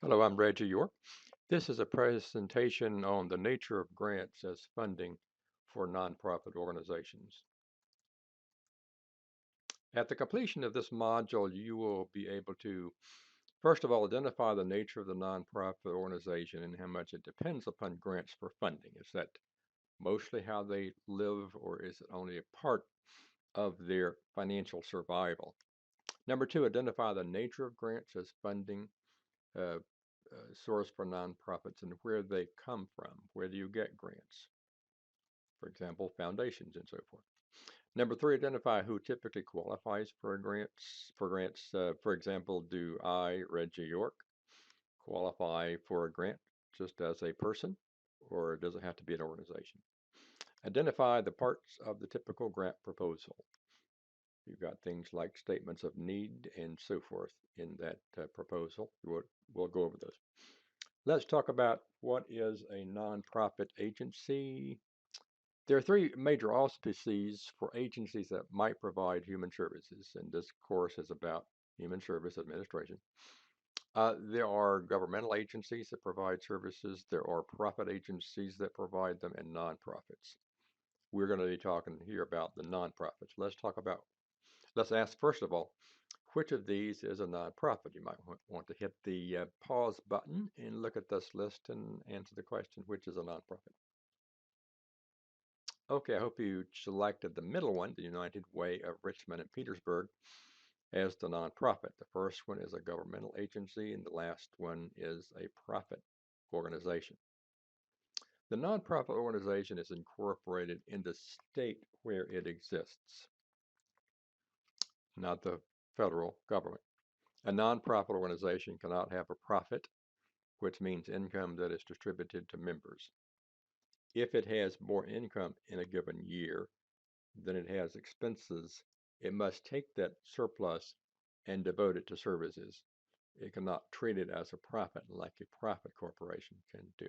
Hello, I'm Reggie York. This is a presentation on the nature of grants as funding for nonprofit organizations. At the completion of this module, you will be able to, first of all, identify the nature of the nonprofit organization and how much it depends upon grants for funding. Is that mostly how they live, or is it only a part of their financial survival? Number two, identify the nature of grants as funding uh, source for nonprofits and where they come from. Where do you get grants? For example, foundations and so forth. Number three, identify who typically qualifies for grants. For example, do I, Reggie York, qualify for a grant just as a person, or does it have to be an organization? Identify the parts of the typical grant proposal. You've got things like statements of need and so forth in that proposal. We'll go over those. Let's talk about what is a nonprofit agency. There are three major auspices for agencies that might provide human services, and this course is about human service administration. There are governmental agencies that provide services, there are profit agencies that provide them, and nonprofits. We're going to be talking here about the nonprofits. Let's ask first of all, which of these is a nonprofit? You might want to hit the pause button and look at this list and answer the question, which is a nonprofit? Okay, I hope you selected the middle one, the United Way of Richmond and Petersburg, as the nonprofit. The first one is a governmental agency, and the last one is a profit organization. The nonprofit organization is incorporated in the state where it exists, not the federal government. A nonprofit organization cannot have a profit, which means income that is distributed to members. If it has more income in a given year than it has expenses, it must take that surplus and devote it to services. It cannot treat it as a profit like a profit corporation can do.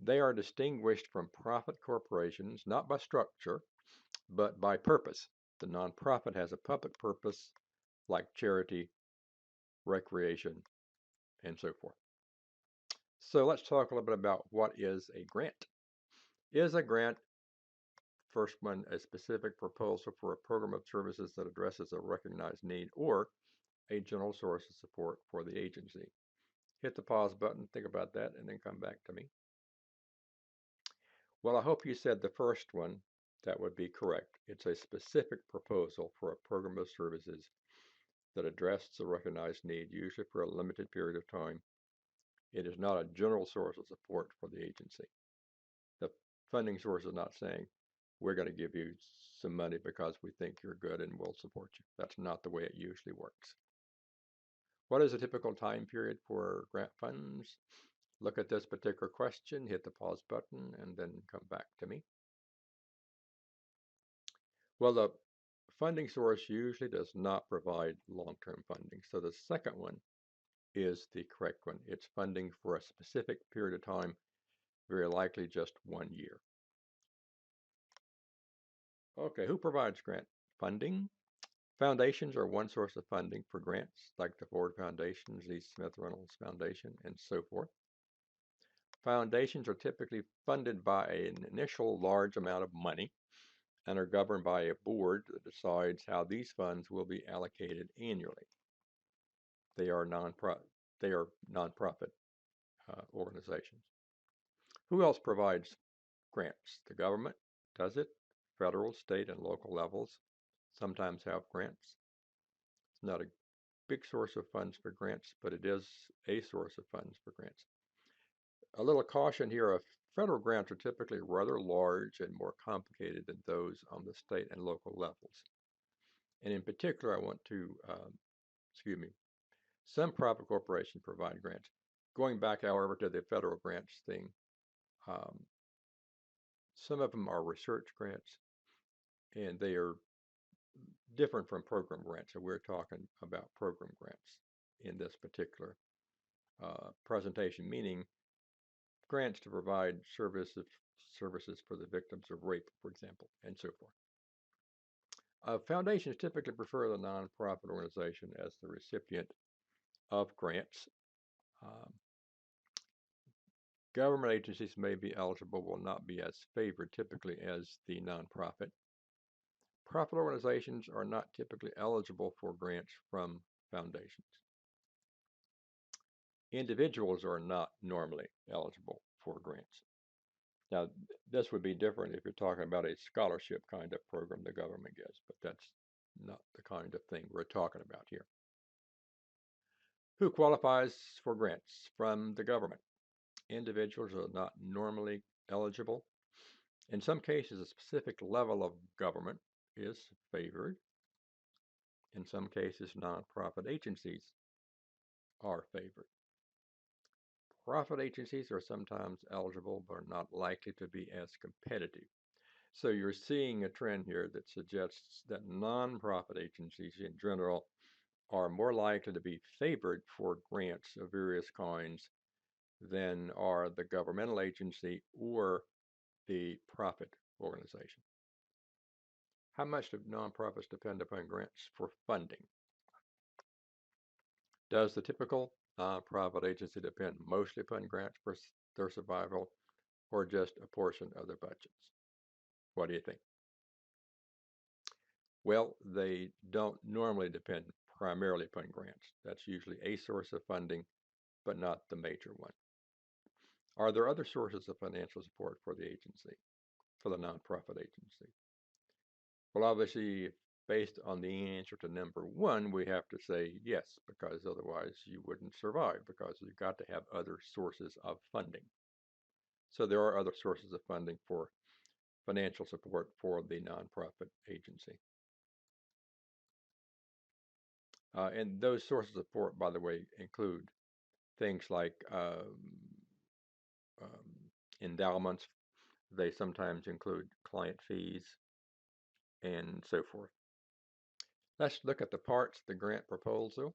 They are distinguished from profit corporations not by structure, but by purpose. The nonprofit has a public purpose like charity, recreation, and so forth. So let's talk a little bit about what is a grant. Is a grant, first one, a specific proposal for a program of services that addresses a recognized need, or a general source of support for the agency? Hit the pause button, think about that, and then come back to me. Well, I hope you said the first one. That would be correct. It's a specific proposal for a program of services that addresses a recognized need, usually for a limited period of time. It is not a general source of support for the agency. The funding source is not saying, we're going to give you some money because we think you're good and we'll support you. That's not the way it usually works. What is a typical time period for grant funds? Look at this particular question, hit the pause button, and then come back to me. Well, the funding source usually does not provide long-term funding. So the second one is the correct one. It's funding for a specific period of time, very likely just 1 year. Okay, who provides grant funding? Foundations are one source of funding for grants, like the Ford Foundation, the Smith Reynolds Foundation, and so forth. Foundations are typically funded by an initial large amount of money and are governed by a board that decides how these funds will be allocated annually. They are nonprofit organizations. Who else provides grants? The government does it. Federal, state, and local levels sometimes have grants. It's not a big source of funds for grants, but it is a source of funds for grants. A little caution here, federal grants are typically rather large and more complicated than those on the state and local levels. And in particular, I want to, excuse me, some private corporations provide grants. Going back, however, to the federal grants thing, um, some of them are research grants, and they are different from program grants. So we're talking about program grants in this particular presentation, meaning grants to provide services for the victims of rape, for example, and so forth. Foundations typically prefer the nonprofit organization as the recipient of grants. Um, Government agencies may be eligible, will not be as favored typically as the nonprofit. Profit organizations are not typically eligible for grants from foundations. Individuals are not normally eligible for grants. Now, this would be different if you're talking about a scholarship kind of program the government gives, but that's not the kind of thing we're talking about here. Who qualifies for grants from the government? Individuals are not normally eligible. In some cases, a specific level of government is favored. In some cases, nonprofit agencies are favored. Profit agencies are sometimes eligible but are not likely to be as competitive. So you're seeing a trend here that suggests that nonprofit agencies in general are more likely to be favored for grants of various kinds than are the governmental agency or the profit organization. How much do nonprofits depend upon grants for funding? Does the typical nonprofit agency depend mostly upon grants for their survival or just a portion of their budgets? What do you think? Well, they don't normally depend primarily upon grants. That's usually a source of funding, but not the major one. Are there other sources of financial support for the agency, for the nonprofit agency? Well, obviously, based on the answer to number one, we have to say yes, because otherwise you wouldn't survive, because you've got to have other sources of funding. So there are other sources of funding for financial support for the nonprofit agency. And those sources of support, by the way, include things like endowments. They sometimes include client fees and so forth. Let's look at the parts of the grant proposal.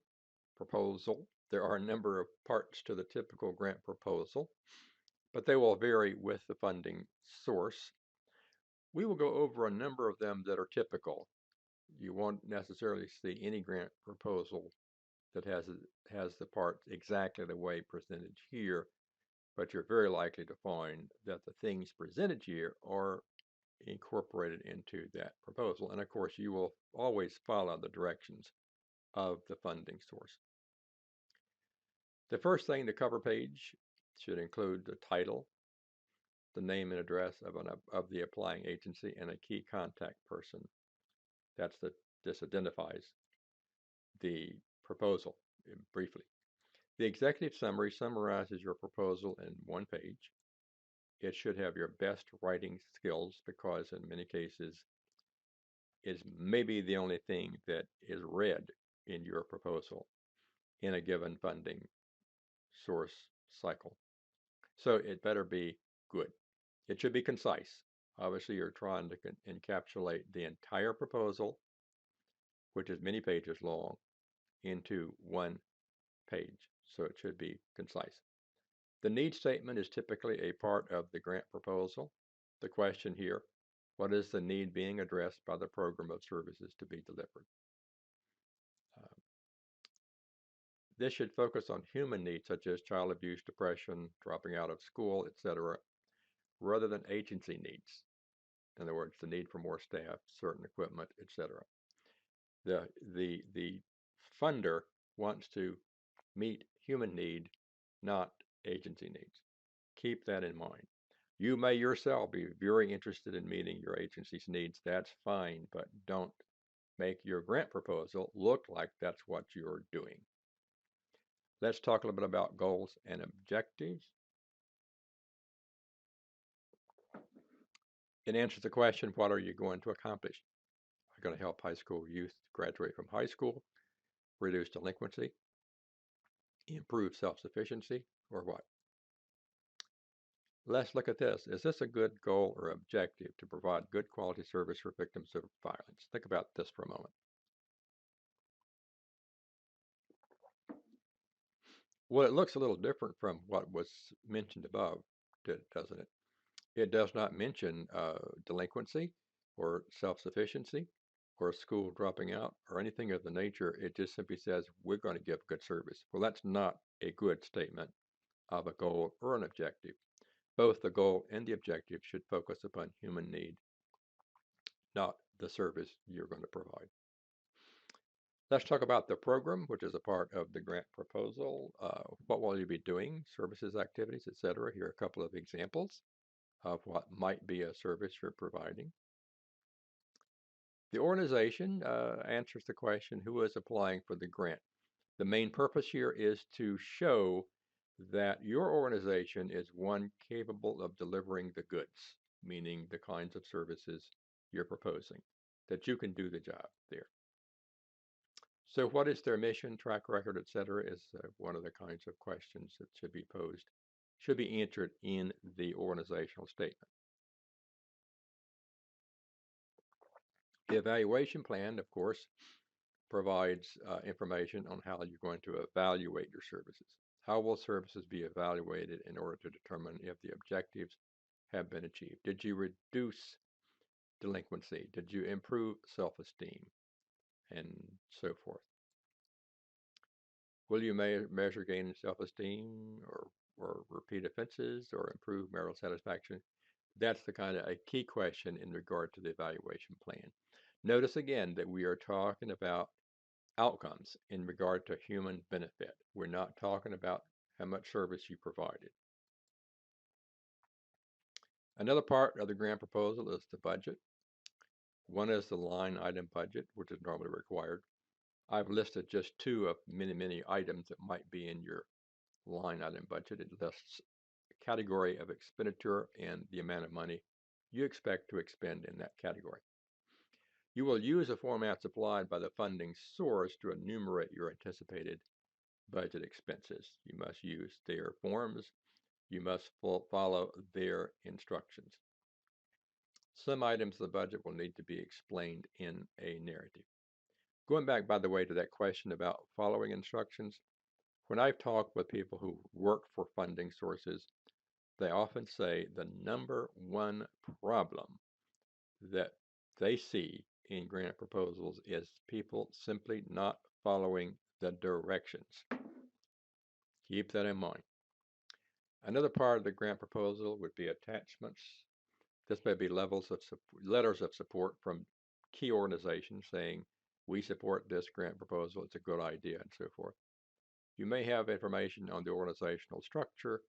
There are a number of parts to the typical grant proposal, but they will vary with the funding source. We will go over a number of them that are typical. You won't necessarily see any grant proposal that has the parts exactly the way presented here, but you're very likely to find that the things presented here are incorporated into that proposal. And of course, you will always follow the directions of the funding source. The first thing, the cover page should include the title, the name and address of the applying agency, and a key contact person. This identifies the proposal briefly. The executive summary summarizes your proposal in one page. It should have your best writing skills because in many cases it's maybe the only thing that is read in your proposal in a given funding source cycle. So it better be good. It should be concise. Obviously, you're trying to encapsulate the entire proposal, which is many pages long, into one page. So it should be concise. The need statement is typically a part of the grant proposal. The question here, what is the need being addressed by the program of services to be delivered? Uh, this should focus on human needs such as child abuse, depression, dropping out of school, etc., rather than agency needs. In other words, the need for more staff, certain equipment, etc. The funder wants to meet human need, not agency needs. Keep that in mind. You may yourself be very interested in meeting your agency's needs. That's fine, but don't make your grant proposal look like that's what you're doing. Let's talk a little bit about goals and objectives. It answers the question, what are you going to accomplish? Are you going to help high school youth graduate from high school, reduce delinquency, improve self-sufficiency, or what? Let's look at this. Is this a good goal or objective to provide good quality service for victims of violence? Think about this for a moment. Well, it looks a little different from what was mentioned above, doesn't it? It does not mention delinquency or self-sufficiency. or a school dropping out or anything of the nature. It just simply says, we're going to give good service. Well, that's not a good statement of a goal or an objective. Both the goal and the objective should focus upon human need, not the service you're going to provide. Let's talk about the program, which is a part of the grant proposal. What will you be doing? Services, activities, etc. Here are a couple of examples of what might be a service you're providing. The organization answers the question, who is applying for the grant? The main purpose here is to show that your organization is one capable of delivering the goods, meaning the kinds of services you're proposing, that you can do the job there. So what is their mission, track record, etc., is one of the kinds of questions that should be posed, should be answered in the organizational statement. The evaluation plan, of course, provides information on how you're going to evaluate your services. How will services be evaluated in order to determine if the objectives have been achieved? Did you reduce delinquency? Did you improve self-esteem? And so forth. Will you measure gain in self-esteem or repeat offenses or improve marital satisfaction? That's the kind of a key question in regard to the evaluation plan. Notice again that we are talking about outcomes in regard to human benefit. We're not talking about how much service you provided. Another part of the grant proposal is the budget. One is the line item budget, which is normally required. I've listed just two of many, many items that might be in your line item budget. It lists a category of expenditure and the amount of money you expect to expend in that category. You will use a format supplied by the funding source to enumerate your anticipated budget expenses. You must use their forms. You must follow their instructions. Some items of the budget will need to be explained in a narrative. Going back, by the way, to that question about following instructions, when I've talked with people who work for funding sources, they often say the number one problem that they see in grant proposals is people simply not following the directions. Keep that in mind. Another part of the grant proposal would be attachments. This may be letters of support from key organizations saying, we support this grant proposal, it's a good idea, and so forth. You may have information on the organizational structure,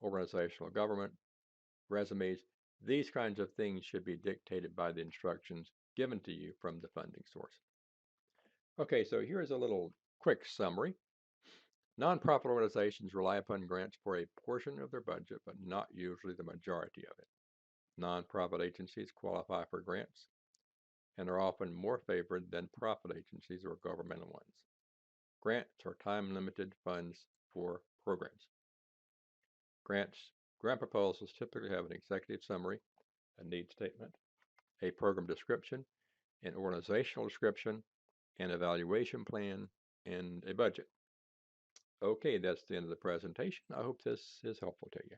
organizational government, resumes. These kinds of things should be dictated by the instructions given to you from the funding source. Okay, so here's a little quick summary. Nonprofit organizations rely upon grants for a portion of their budget, but not usually the majority of it. Nonprofit agencies qualify for grants and are often more favored than profit agencies or governmental ones. Grants are time-limited funds for programs. Grant proposals typically have an executive summary, a need statement, a program description, an organizational description, an evaluation plan, and a budget. Okay, that's the end of the presentation. I hope this is helpful to you.